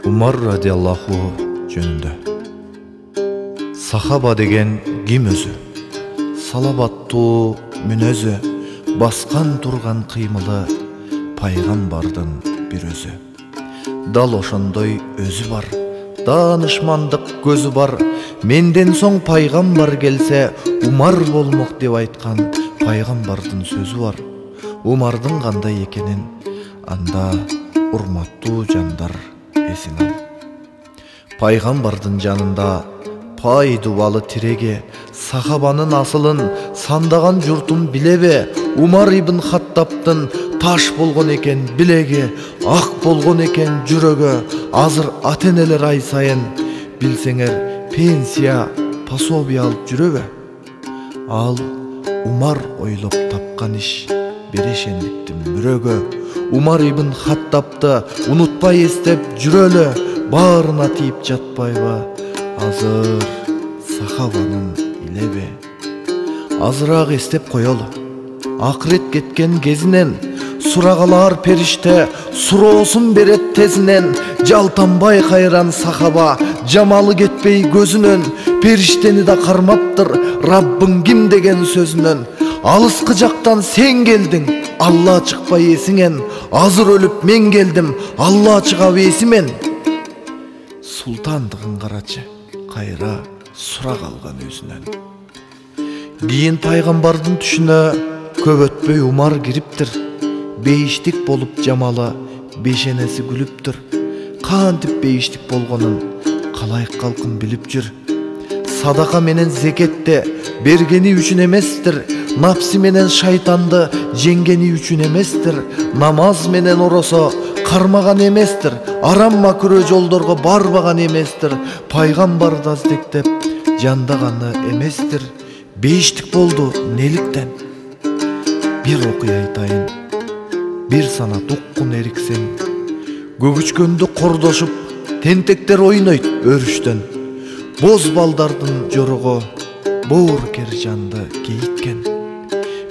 Umar radiyallahu жөнүндө. Сахаба деген ким өзү? Салабаттуу мүнөзү, баскан турган кыймылы пайгамбардын бир өзү. Дал ошондой өзү бар, даанышмандык көзү бар. Менден соң пайгамбар келсе, Умар болмок деп айткан пайгамбардын сөзү бар. Умардын кандай экенин анда урматтуу жандар эсиң ал. Пайгамбардын жанында пай дубалы тиреге, сахабанын асылын сандаган журтум билебе? Умар ибн Хаттабтын таш болгон экен билеге, ак болгон экен жүрөгө. Азыр ата-энелер ай сайын билсеңер пенсия, пособие алып жүрөбү? Ал Умар ойлоп тапкан иш берешендиктин мүрөгө. Умар ибн Хаттабты унутпай эстеп жүрөлү, баарына тийип жатпайбы? Азыр сахабанын илебе? Азыраак эстеп коелу. Акырет кеткен кезинен сурагалар периште суроосун берет тезинен. Жалтанбай кайран сахаба, жамалы кетпей көзүнөн. Периштени да кармаптыр Раббың ким деген сөзүнөн. Алыскы жактан сен келдиң, Алла чыкпай эсиңен. Азыр өлүп мен келдим, Алла чыгабы эсимен. Султандыгын карачы, кайра сурак алган өзүнөн. Кийин пайгамбардын түшүнө көп өтпөй Умар кириптир. Бейиштик болуп жамалы, бешенеси күлүптүр. Кантип бейиштик болгонун калайык калкын билип жүр. Садака менен зекетте бергени үчүн эместир. Напси менен шайтанды жеңгени үчүн эместир. Намаз менен оросо кармаган эместир. Арам макрөө жолдорго барбаган эместир. Пайгамбарды аздектеп жандаганы эместир. Бейиштик болду неликтен? Бир окуя айтайын. Бир санат уккун эриксең, көгүчкөндү кордошуп, тентектер ойнойт өрүштөн. Боз балдардын жорого боор кержанды кейиткен.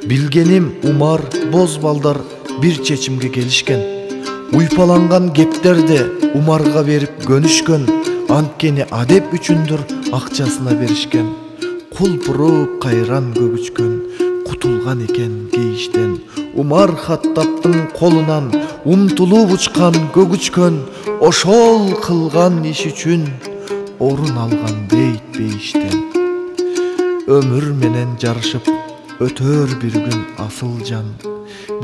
Билгеним Умар боз балдар бир чечимге келишкен. Уйпаланган кептерди Умарга берип көнүшкөн. Анткени адеп үчүндүр акчасына беришкен. Кулпуруп кайран көгүчкөн кутулган экен кейиштен. Умар Хаттабтын колунан умтулуп учкан көгүчкөн. Ошол кылган иш үчүн орун алган дейт бейиштен. Өмүр менен жарышып өтөр бир күн асыл жан.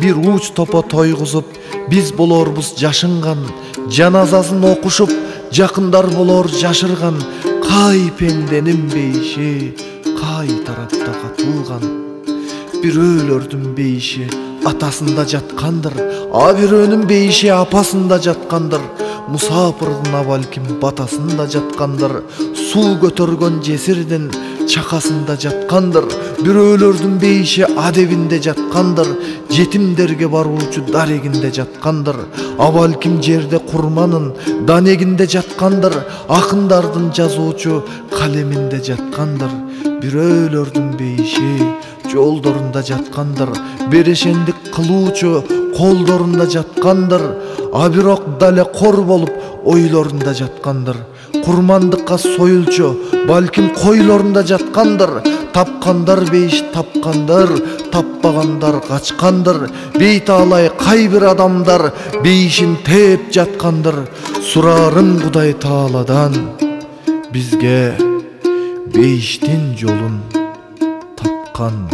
Бир уч топо тойгузуп биз болорбуз жашынган. Жаназасын окушуп жакындар болор жашырган. Кай пенденин бейиши кай тарапта катылган. Бирөөлөрдүн бейиши атасында жаткандыр, а бирөөнүн бейиши апасында жаткандыр. Мусапырдын абалким батасында жаткандыр. Суу көтөргөн жесирдин чакасында жаткандыр. Бирөөлөрдүн бейиши адебинде жаткандыр. Жетимдерге баруучу дарегинде жаткандыр. Абалким жерде курманын данегинде жаткандыр. Акындардын жазуучу калеминде жаткандыр. Бирөөлөрдүн бейиши жолдорунда жаткандыр. Берешендик кылуучу колдорунда жаткандыр. А бирок дале кор болуп ойлорунда жаткандыр. Курмандыкка союлчу балким койлорунда жаткандыр. Тапкандар бейиш тапкандар, таппагандар качкандыр. Бейтаалай кай бир адамдар бейишин тээп жаткандыр. Сурарым Кудай Тааладан бизге бейиштин жолун тапкан